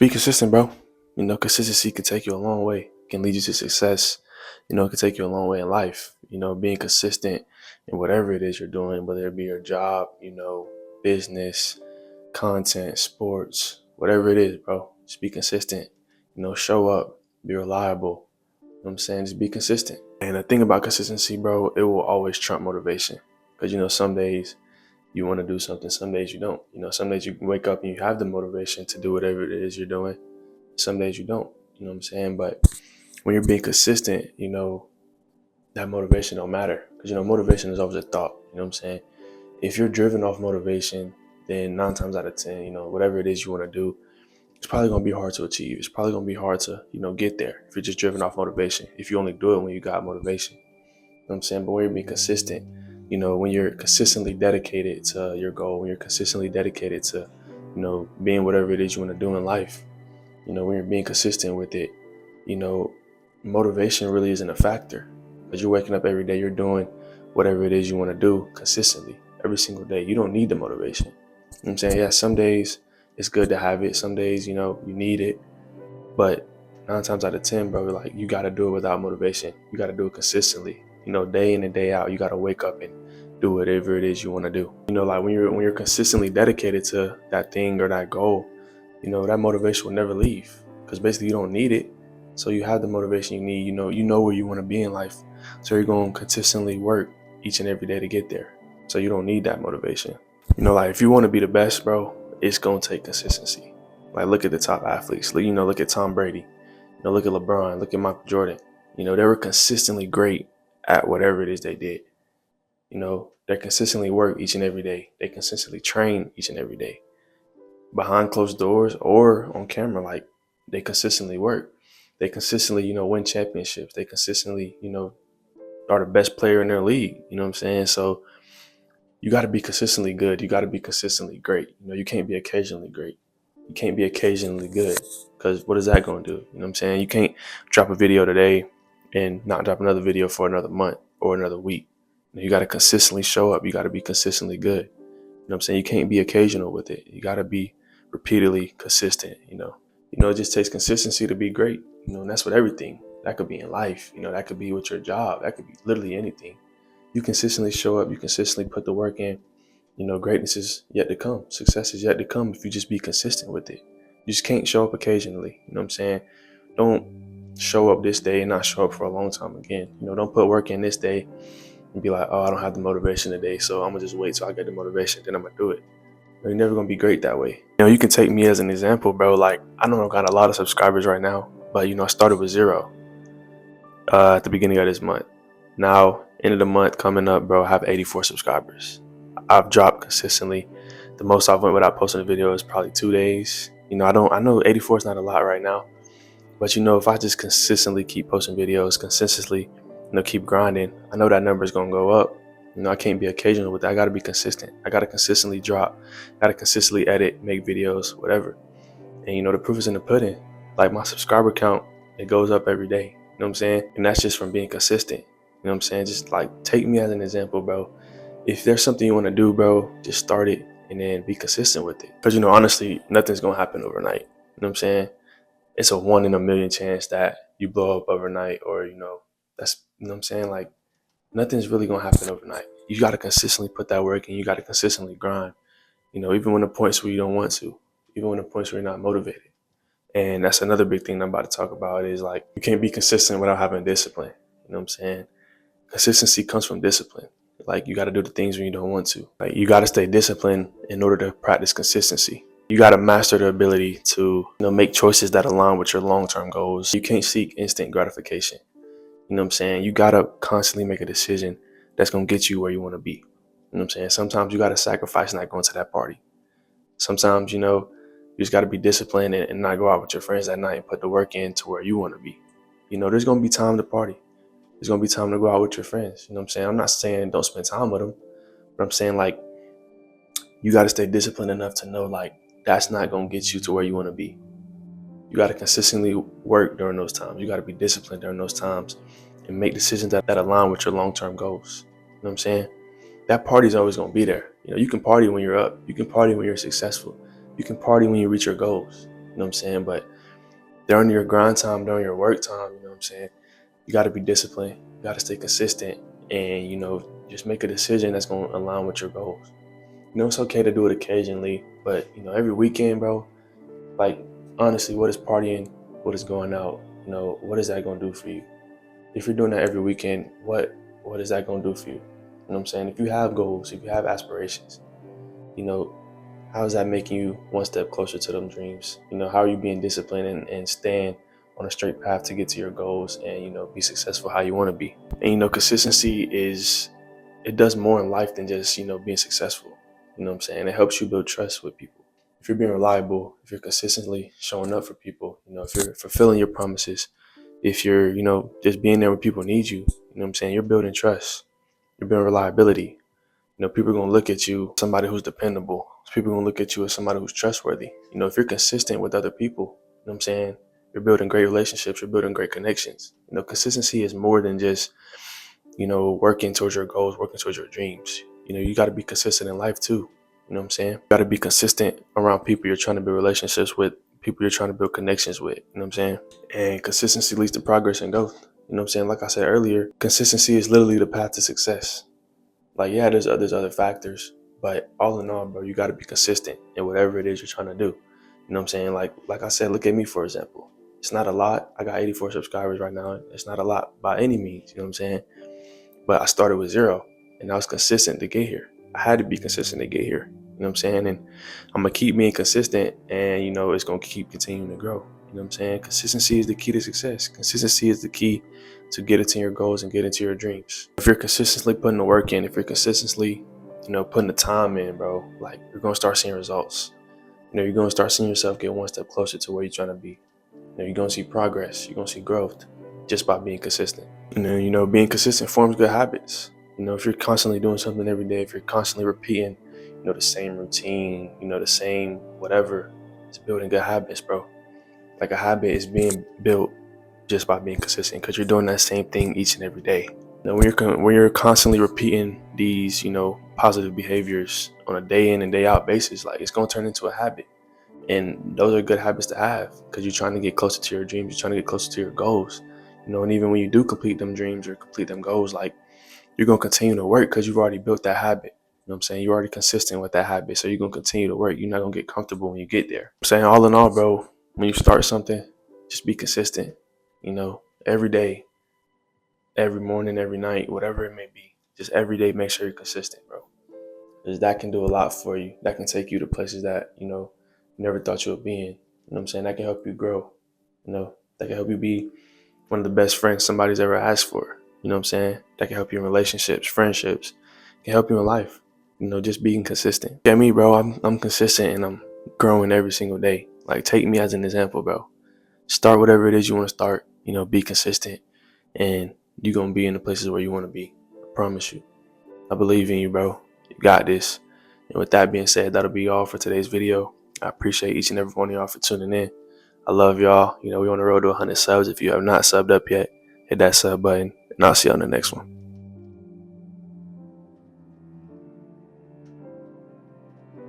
Just be consistent, bro. Consistency can take you a long way. It can lead you to success. It can take you a long way in life. Being consistent in whatever it is you're doing, whether it be your job, business, content, sports, whatever it is, bro. Just be consistent. Show up, be reliable. You know what I'm saying? Just be consistent. And the thing about consistency, bro, it will always trump motivation. Because, some days you want to do something, some days you don't. Some days you wake up and you have the motivation to do whatever it is you're doing. Some days you don't. You know what I'm saying? But when you're being consistent, that motivation don't matter. Because, motivation is always a thought. You know what I'm saying? If you're driven off motivation, then 9 times out of 10, whatever it is you want to do, it's probably going to be hard to achieve. It's probably going to be hard to, get there if you're just driven off motivation. If you only do it when you got motivation. You know what I'm saying? But when you're being consistent, when you're consistently dedicated to your goal, when you're consistently dedicated to, being whatever it is you want to do in life, when you're being consistent with it, motivation really isn't a factor. Because you're waking up every day, you're doing whatever it is you want to do consistently every single day. You don't need the motivation. You know what I'm saying? Yeah, some days it's good to have it. Some days, you need it. But 9 times out of 10, bro, like you got to do it without motivation. You got to do it consistently. Day in and day out, you got to wake up and do whatever it is you want to do. Like when you're consistently dedicated to that thing or that goal, that motivation will never leave, because basically you don't need it. So you have the motivation you need. You know where you want to be in life. So you're going to consistently work each and every day to get there. So you don't need that motivation. Like if you want to be the best, bro, it's going to take consistency. Like look at the top athletes. Look at Tom Brady. Look at LeBron. Look at Michael Jordan. They were consistently great at whatever it is they did. They consistently work each and every day. They consistently train each and every day. Behind closed doors or on camera, like they consistently work. They consistently, win championships. They consistently, are the best player in their league. You know what I'm saying? So you got to be consistently good. You got to be consistently great. You can't be occasionally great. You can't be occasionally good, because what is that going to do? You know what I'm saying? You can't drop a video today and not drop another video for another month or another week. You got to consistently show up. You got to be consistently good. You know what I'm saying? You can't be occasional with it. You got to be repeatedly consistent. It just takes consistency to be great. And that's what everything. That could be in life. That could be with your job. That could be literally anything. You consistently show up. You consistently put the work in. Greatness is yet to come. Success is yet to come if you just be consistent with it. You just can't show up occasionally. You know what I'm saying? Don't show up this day and not show up for a long time again. Don't put work in this day and be like, oh, I don't have the motivation today, so I'm going to just wait till I get the motivation, then I'm going to do it. You're never going to be great that way. You can take me as an example, bro. Like, I know I've got a lot of subscribers right now, but, I started with 0 at the beginning of this month. Now, end of the month coming up, bro, I have 84 subscribers. I've dropped consistently. The most I've went without posting a video is probably 2 days. I know 84 is not a lot right now, but if I just consistently keep posting videos, consistently, keep grinding, I know that number is going to go up. I can't be occasional with that. I got to be consistent. I got to consistently drop. I got to consistently edit, make videos, whatever. And, the proof is in the pudding. Like my subscriber count, it goes up every day. You know what I'm saying? And that's just from being consistent. You know what I'm saying? Just like take me as an example, bro. If there's something you want to do, bro, just start it and then be consistent with it. Because, honestly, nothing's going to happen overnight. You know what I'm saying? It's a 1 in a million chance that you blow up overnight, or, that's, what I'm saying? Like, nothing's really going to happen overnight. You got to consistently put that work in. You got to consistently grind, even when the points where you don't want to, even when the points where you're not motivated. And that's another big thing I'm about to talk about is like, you can't be consistent without having discipline. You know what I'm saying? Consistency comes from discipline. Like, you got to do the things when you don't want to. Like, you got to stay disciplined in order to practice consistency. You got to master the ability to, make choices that align with your long-term goals. You can't seek instant gratification. You know what I'm saying? You got to constantly make a decision that's going to get you where you want to be. You know what I'm saying? Sometimes you got to sacrifice not going to that party. Sometimes, you just got to be disciplined and not go out with your friends that night and put the work in to where you want to be. There's going to be time to party. There's going to be time to go out with your friends. You know what I'm saying? I'm not saying don't spend time with them, but I'm saying, like, you got to stay disciplined enough to know, like, that's not going to get you to where you want to be. You got to consistently work during those times. You got to be disciplined during those times and make decisions that align with your long-term goals. You know what I'm saying? That party's always going to be there. You can party when you're up. You can party when you're successful. You can party when you reach your goals. You know what I'm saying? But during your grind time, during your work time, you know what I'm saying? You got to be disciplined. You got to stay consistent, and just make a decision that's going to align with your goals. It's okay to do it occasionally, but every weekend, bro. Like, honestly, what is partying? What is going out? What is that going to do for you? If you're doing that every weekend, what is that going to do for you? You know what I'm saying? If you have goals, if you have aspirations, you know, how is that making you one step closer to them dreams? How are you being disciplined and staying on a straight path to get to your goals and, be successful how you want to be? And, consistency it does more in life than just, being successful. You know what I'm saying? It helps you build trust with people. If you're being reliable, if you're consistently showing up for people, if you're fulfilling your promises, if you're, just being there when people need you, you know what I'm saying? You're building trust. You're building reliability. People are going to look at you as somebody who's dependable. People are going to look at you as somebody who's trustworthy. If you're consistent with other people, you know what I'm saying? You're building great relationships. You're building great connections. Consistency is more than just, working towards your goals, working towards your dreams. You got to be consistent in life too. You know what I'm saying? You got to be consistent around people you're trying to build relationships with, people you're trying to build connections with. You know what I'm saying? And consistency leads to progress and growth. You know what I'm saying? Like I said earlier, consistency is literally the path to success. Like, yeah, there's other factors, but all in all, bro, you got to be consistent in whatever it is you're trying to do. You know what I'm saying? Like I said, look at me, for example. It's not a lot. I got 84 subscribers right now. It's not a lot by any means. You know what I'm saying? But I started with 0, and I was consistent to get here. I had to be consistent to get here. You know what I'm saying? And I'm going to keep being consistent, and, it's going to keep continuing to grow. You know what I'm saying? Consistency is the key to success. Consistency is the key to get into your goals and get into your dreams. If you're consistently putting the work in, if you're consistently, putting the time in, bro, like, you're going to start seeing results. You're going to start seeing yourself get one step closer to where you're trying to be. You're going to see progress. You're going to see growth just by being consistent. Being consistent forms good habits. If you're constantly doing something every day, if you're constantly repeating, the same routine, the same whatever, it's building good habits, bro. Like, a habit is being built just by being consistent, because you're doing that same thing each and every day. When you're constantly repeating these, positive behaviors on a day in and day out basis, like, it's going to turn into a habit. And those are good habits to have, because you're trying to get closer to your dreams. You're trying to get closer to your goals. And even when you do complete them dreams or complete them goals, like, you're going to continue to work because you've already built that habit. You know what I'm saying? You're already consistent with that habit. So you're going to continue to work. You're not going to get comfortable when you get there. I'm saying, all in all, bro, when you start something, just be consistent, every day, every morning, every night, whatever it may be. Just every day, make sure you're consistent, bro. Because that can do a lot for you. That can take you to places that, you never thought you would be in. You know what I'm saying? That can help you grow. That can help you be one of the best friends somebody's ever asked for. You know what I'm saying? That can help you in relationships, friendships. Can help you in life. Just being consistent. Get me, bro. I'm consistent, and I'm growing every single day. Like, take me as an example, bro. Start whatever it is you want to start. Be consistent, and you're going to be in the places where you want to be. I promise you. I believe in you, bro. You got this. And with that being said, that'll be all for today's video. I appreciate each and every one of y'all for tuning in. I love y'all. We on the road to 100 subs. If you have not subbed up yet, hit that sub button, and I'll see you on the next one.